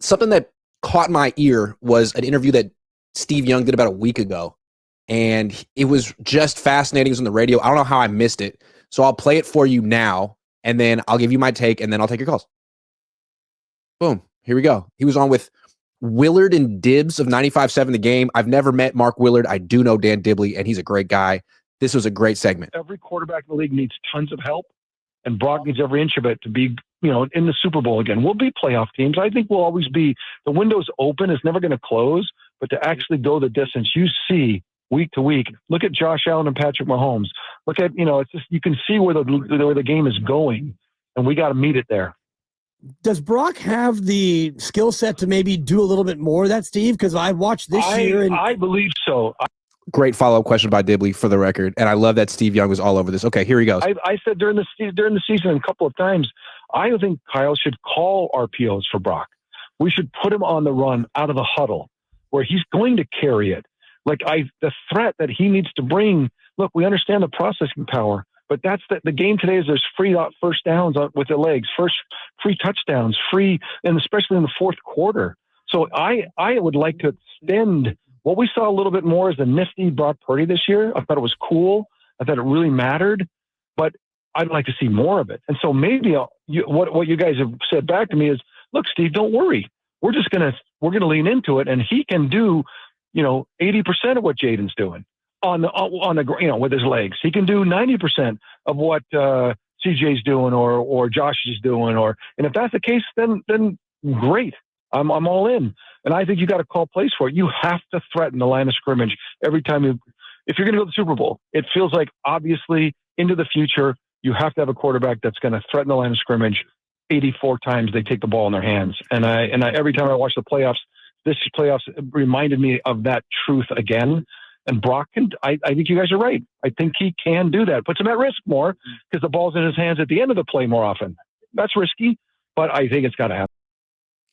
something that caught my ear was an interview that Steve Young did about a week ago. And it was just fascinating. It was on the radio. I don't know how I missed it. So I'll play it for you now, and then I'll give you my take, and then I'll take your calls. Boom. Here we go. He was on with Willard and Dibbs of 95.7 The Game. I've never met Mark Willard. I do know Dan Dibley, and he's a great guy. This was a great segment. Every quarterback in the league needs tons of help, and Brock needs every inch of it to be, in the Super Bowl again. We'll be playoff teams. I think we'll always be. The window's open. It's never going to close, but to actually go the distance, you see week to week. Look at Josh Allen and Patrick Mahomes. Look at, it's just, you can see where the game is going, and we got to meet it there. Does Brock have the skill set to maybe do a little bit more of that, Steve? Because I watched this year. And I believe so. Great follow-up question by Dibley for the record. And I love that Steve Young was all over this. Okay, here he goes. I said during the season a couple of times, I think Kyle should call RPOs for Brock. We should put him on the run out of the huddle where he's going to carry it. The threat that he needs to bring, look, we understand the processing power, but that's the game today is there's free first downs with the legs, free touchdowns, and especially in the fourth quarter. So I would like to extend what we saw a little bit more as a nifty Brock Purdy this year. I thought it was cool. I thought it really mattered, but I'd like to see more of it. And so maybe what you guys have said back to me is, look, Steve, don't worry. We're going to lean into it, and he can do 80% of what Jaden's doing on the with his legs. He can do 90% of what CJ's doing or Josh is doing, and if that's the case, then great. I'm all in, and I think you got to call plays for it. You have to threaten the line of scrimmage every time if you're going to go to the Super Bowl. It feels like obviously into the future you have to have a quarterback that's going to threaten the line of scrimmage 84 times they take the ball in their hands, and I every time I watch the playoffs. This playoffs reminded me of that truth again. And Brock, I think you guys are right. I think he can do that. Puts him at risk more because the ball's in his hands at the end of the play more often. That's risky, but I think it's got to happen.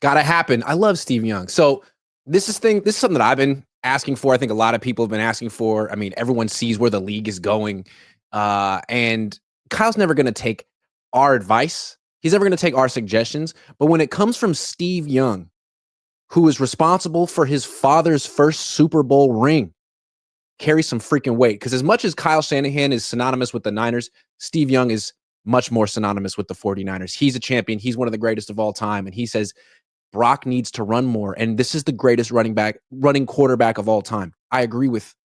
Got to happen. I love Steve Young. So this is something that I've been asking for. I think a lot of people have been asking for. I mean, everyone sees where the league is going. And Kyle's never going to take our advice. He's never going to take our suggestions. But when it comes from Steve Young, who is responsible for his father's first Super Bowl ring, carries some freaking weight. Because as much as Kyle Shanahan is synonymous with the Niners, Steve Young is much more synonymous with the 49ers. He's a champion. He's one of the greatest of all time. And he says Brock needs to run more. And this is the greatest running quarterback of all time. I agree with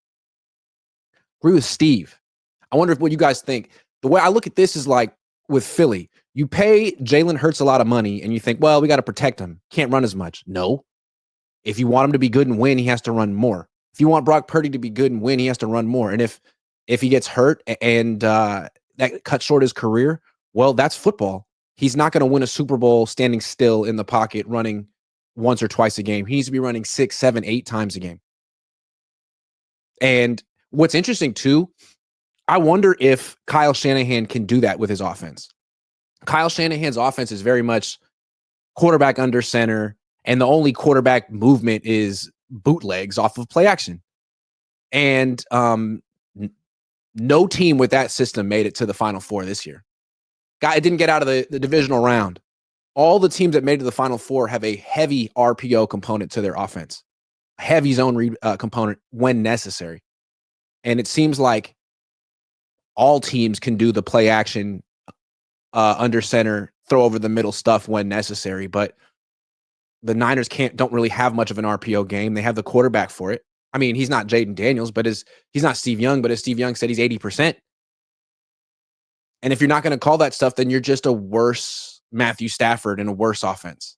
Steve. I wonder what you guys think. The way I look at this is like with Philly. You pay Jalen Hurts a lot of money and you think, well, we got to protect him. Can't run as much. No. If you want him to be good and win, he has to run more. If you want Brock Purdy to be good and win, he has to run more. And if he gets hurt and that cuts short his career, well, that's football. He's not going to win a Super Bowl standing still in the pocket, running once or twice a game. He needs to be running 6, 7, 8 times a game. And what's interesting too, I wonder if Kyle Shanahan can do that with his offense. Kyle Shanahan's offense is very much quarterback under center, and the only quarterback movement is bootlegs off of play action. And no team with that system made it to the Final Four this year. It didn't get out of the divisional round. All the teams that made it to the Final Four have a heavy RPO component to their offense, a heavy zone read component when necessary. And it seems like all teams can do the play action under center, throw over the middle stuff when necessary. But the Niners don't really have much of an RPO game. They have the quarterback for it. I mean, he's not Jaden Daniels, but he's not Steve Young, but as Steve Young said, he's 80%. And if you're not going to call that stuff, then you're just a worse Matthew Stafford and a worse offense.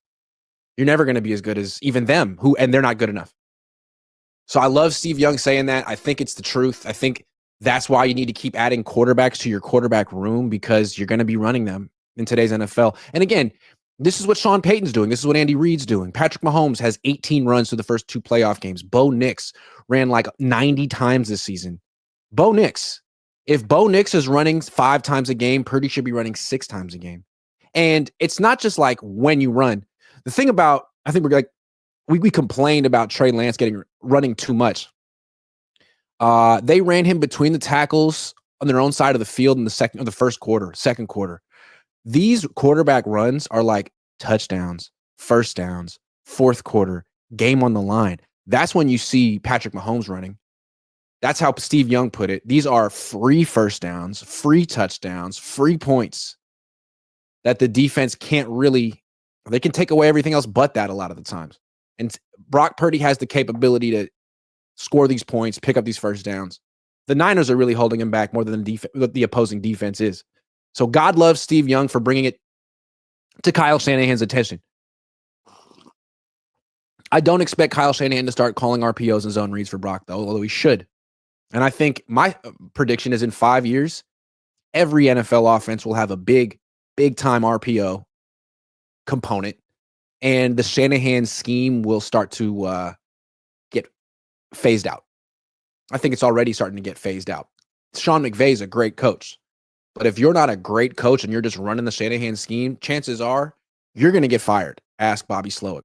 You're never going to be as good as even them, and they're not good enough. So I love Steve Young saying that. I think it's the truth. I think that's why you need to keep adding quarterbacks to your quarterback room, because you're going to be running them in today's NFL. And again, this is what Sean Payton's doing. This is what Andy Reid's doing. Patrick Mahomes has 18 runs through the first 2 playoff games. Bo Nix ran like 90 times this season. Bo Nix. If Bo Nix is running 5 times a game, Purdy should be running 6 times a game. And it's not just like when you run. The thing about, I think we complained about Trey Lance running too much. They ran him between the tackles on their own side of the field in the second quarter. These quarterback runs are like touchdowns, first downs, fourth quarter, game on the line. That's when you see Patrick Mahomes running. That's how Steve Young put it. These are free first downs, free touchdowns, free points that the defense can't really, they can take away everything else but that a lot of the times. And Brock Purdy has the capability to score these points, pick up these first downs. The Niners are really holding him back more than the opposing defense is. So God loves Steve Young for bringing it to Kyle Shanahan's attention. I don't expect Kyle Shanahan to start calling RPOs and zone reads for Brock, though, although he should. And I think my prediction is in 5 years, every NFL offense will have a big time RPO component, and the Shanahan scheme will start to get phased out. I think it's already starting to get phased out. Sean McVay is a great coach, but if you're not a great coach and you're just running the Shanahan scheme, chances are you're going to get fired. Ask Bobby Slowick.